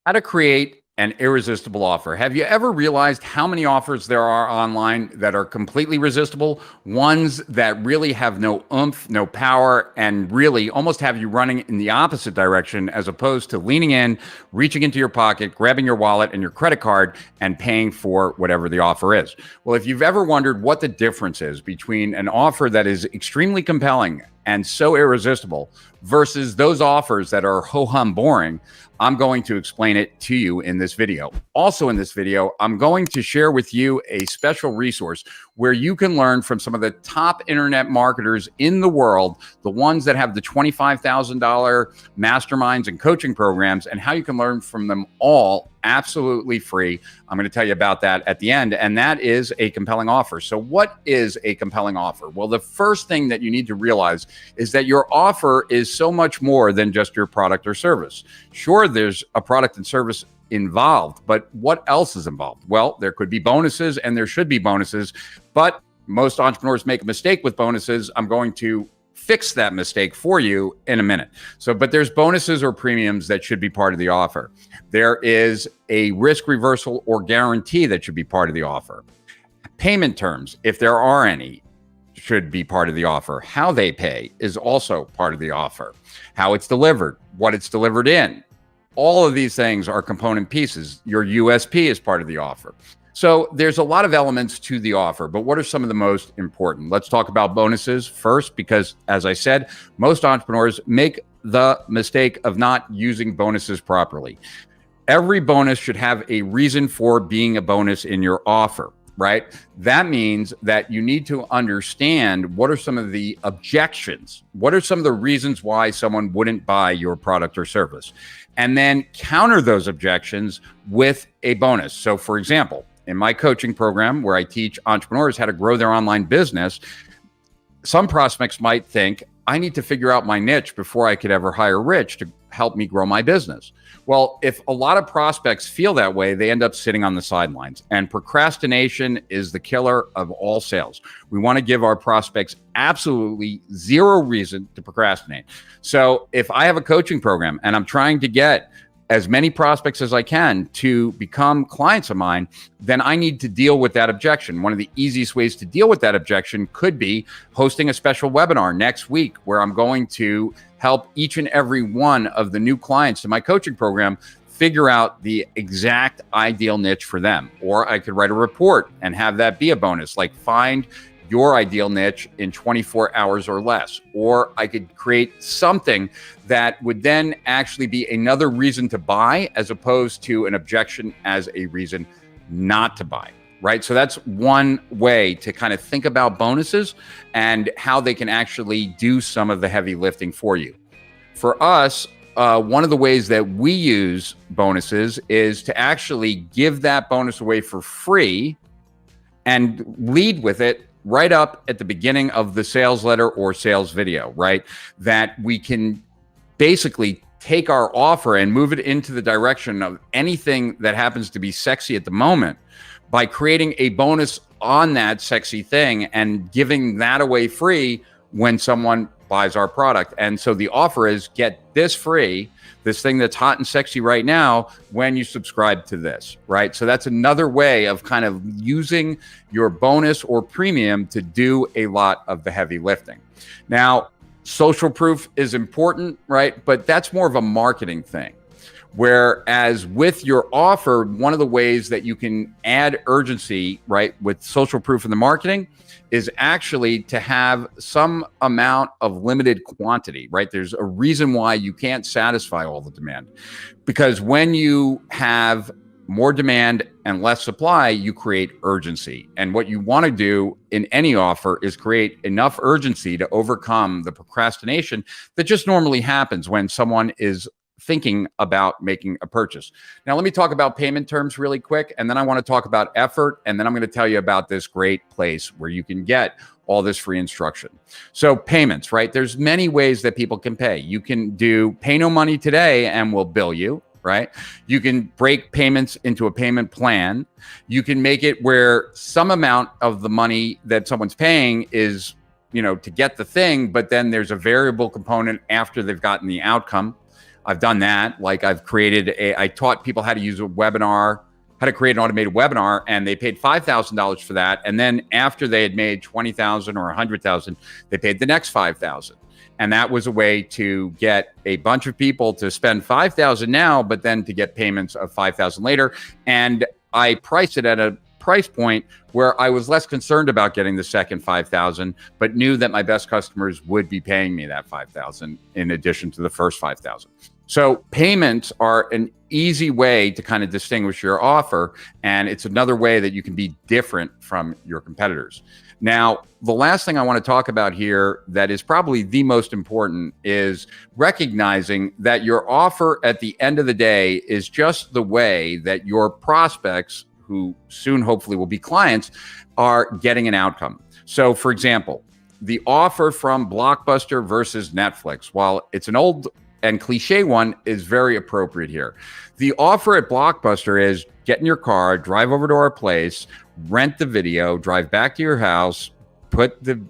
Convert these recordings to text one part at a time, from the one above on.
How to create an irresistible offer. Have you ever realized how many offers there are online that are completely resistible? Ones that really have no oomph, no power, and really almost have you running in the opposite direction as opposed to leaning in, reaching into your pocket, grabbing your wallet and your credit card, and paying for whatever the offer is. Well, if you've ever wondered what the difference is between an offer that is extremely compelling and so irresistible versus those offers that are ho-hum boring, I'm going to explain it to you in this video. Also in this video, I'm going to share with you a special resource where you can learn from some of the top internet marketers in the world, the ones that have the $25,000 masterminds and coaching programs, and how you can learn from them all absolutely free. I'm going to tell you about that at the end, and that is a compelling offer. So what is a compelling offer? Well, the first thing that you need to realize is that your offer is so much more than just your product or service. Sure, there's a product and service involved, but what else is involved? Well, there could be bonuses and there should be bonuses, but most entrepreneurs make a mistake with bonuses. I'm going to fix that mistake for you in a minute. But there's bonuses or premiums that should be part of the offer. There is a risk reversal or guarantee that should be part of the offer. Payment terms, if there are any, should be part of the offer. How they pay is also part of the offer. How it's delivered, what it's delivered in. All of these things are component pieces. Your USP is part of the offer. So there's a lot of elements to the offer, but what are some of the most important? Let's talk about bonuses first, because as I said, most entrepreneurs make the mistake of not using bonuses properly. Every bonus should have a reason for being a bonus in your offer, right? That means that you need to understand what are some of the objections, what are some of the reasons why someone wouldn't buy your product or service, and then counter those objections with a bonus. So for example, in my coaching program where I teach entrepreneurs how to grow their online business, some prospects might think, I need to figure out my niche before I could ever hire Rich to help me grow my business. Well, if a lot of prospects feel that way, they end up sitting on the sidelines. And procrastination is the killer of all sales. We want to give our prospects absolutely zero reason to procrastinate. So if I have a coaching program and I'm trying to get as many prospects as I can to become clients of mine, then I need to deal with that objection. One of the easiest ways to deal with that objection could be hosting a special webinar next week where I'm going to help each and every one of the new clients in my coaching program figure out the exact ideal niche for them. Or I could write a report and have that be a bonus, like find your ideal niche in 24 hours or less. Or I could create something that would then actually be another reason to buy as opposed to an objection as a reason not to buy, right? So that's one way to kind of think about bonuses and how they can actually do some of the heavy lifting for you. For us, one of the ways that we use bonuses is to actually give that bonus away for free and lead with it right up at the beginning of the sales letter or sales video, right? That we can basically take our offer and move it into the direction of anything that happens to be sexy at the moment by creating a bonus on that sexy thing and giving that away free when someone buys our product. And so the offer is get this free, this thing that's hot and sexy right now when you subscribe to this, right? So that's another way of kind of using your bonus or premium to do a lot of the heavy lifting. Now, social proof is important, right? But that's more of a marketing thing. Whereas with your offer, one of the ways that you can add urgency, right, with social proof in the marketing is actually to have some amount of limited quantity, right? There's a reason why you can't satisfy all the demand, because when you have more demand and less supply, you create urgency. And what you want to do in any offer is create enough urgency to overcome the procrastination that just normally happens when someone is thinking about making a purchase. Now, let me talk about payment terms really quick, and then I want to talk about effort, and then I'm going to tell you about this great place where you can get all this free instruction. So payments, right? There's many ways that people can pay. You can do pay no money today and we'll bill you, right? You can break payments into a payment plan. You can make it where some amount of the money that someone's paying is, to get the thing, but then there's a variable component after they've gotten the outcome. I've done that. Like I taught people how to use a webinar, how to create an automated webinar, and they paid $5,000 for that. And then after they had made 20,000 or 100,000, they paid the next 5,000. And that was a way to get a bunch of people to spend 5,000 now, but then to get payments of 5,000 later. And I priced it at a price point where I was less concerned about getting the second 5,000, but knew that my best customers would be paying me that 5,000 in addition to the first 5,000. So payments are an easy way to kind of distinguish your offer, and it's another way that you can be different from your competitors. Now, the last thing I want to talk about here that is probably the most important is recognizing that your offer at the end of the day is just the way that your prospects, who soon hopefully will be clients, are getting an outcome. So for example, the offer from Blockbuster versus Netflix, while it's an old and cliche one, is very appropriate here. The offer at Blockbuster is get in your car, drive over to our place, rent the video, drive back to your house, put the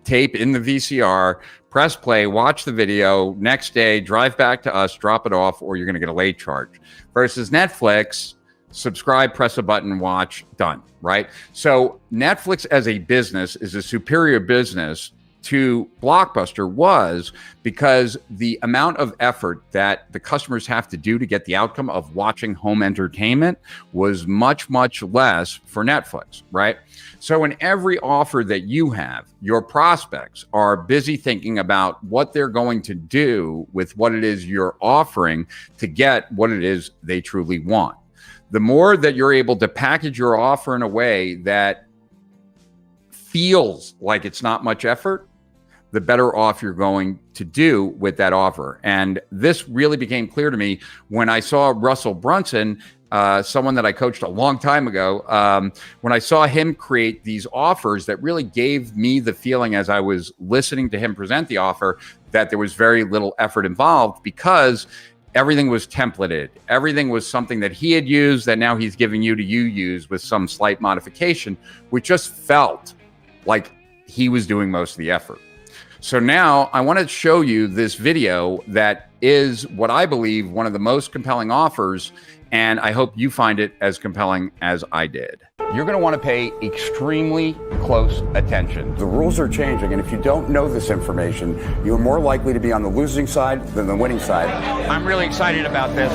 tape in the VCR, press play, watch the video, next day, drive back to us, drop it off, or you're going to get a late charge. Versus Netflix, subscribe, press a button, watch, done, right? So Netflix as a business is a superior business to Blockbuster was because the amount of effort that the customers have to do to get the outcome of watching home entertainment was much, much less for Netflix, right? So in every offer that you have, your prospects are busy thinking about what they're going to do with what it is you're offering to get what it is they truly want. The more that you're able to package your offer in a way that feels like it's not much effort, the better off you're going to do with that offer. And this really became clear to me when I saw Russel Brunson, someone that I coached a long time ago, when I saw him create these offers that really gave me the feeling as I was listening to him present the offer that there was very little effort involved because everything was templated. Everything was something that he had used that now he's giving you to use with some slight modification, which just felt like he was doing most of the effort. So now I want to show you this video that is what I believe one of the most compelling offers, and I hope you find it as compelling as I did. You're going to want to pay extremely close attention. The rules are changing, and if you don't know this information, you're more likely to be on the losing side than the winning side. I'm really excited about this.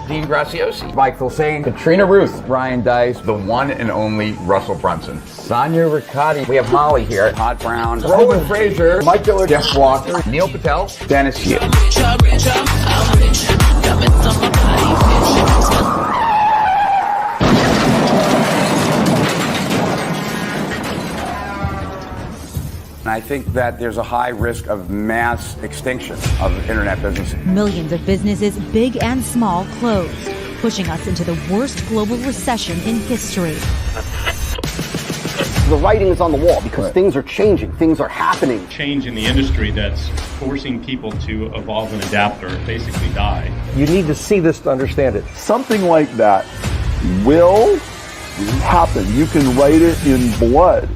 Dean Graziosi, Mike Filsaime, Katrina Ruth, Ryan Deiss, the one and only Russell Brunson, Sonia Riccati. We have Molly here, Todd Brown, Rowan Fraser, Mike Diller, Jeff Walker, Neil Patel, Dennis Hughes. And I think that there's a high risk of mass extinction of internet businesses. Millions of businesses, big and small, closed, pushing us into the worst global recession in history. The writing is on the wall because things are changing, things are happening. Change in the industry that's forcing people to evolve and adapt or basically die. You need to see this to understand it. Something like that will happen. You can write it in blood.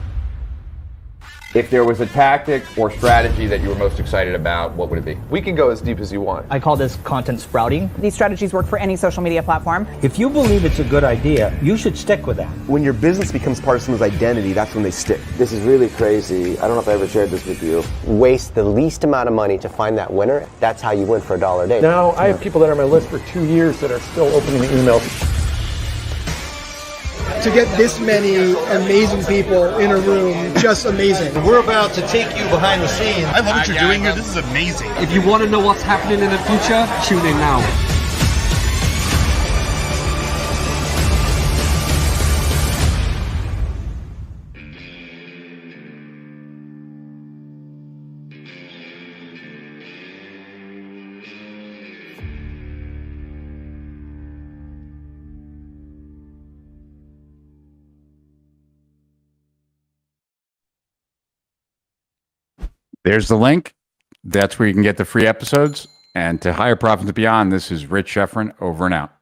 If there was a tactic or strategy that you were most excited about, what would it be? We can go as deep as you want. I call this content sprouting. These strategies work for any social media platform. If you believe it's a good idea, you should stick with that. When your business becomes part of someone's identity, that's when they stick. This is really crazy. I don't know if I ever shared this with you. Waste the least amount of money to find that winner. That's how you win for $1 a day. Now, I have people that are on my list for 2 years that are still opening the emails. To get this many amazing people in a room, just amazing. We're about to take you behind the scenes. I love what you're doing here. This is amazing. If you want to know what's happening in the future, tune in now. There's the link. That's where you can get the free episodes. And to Higher Profits and Beyond, this is Rich Schefren, over and out.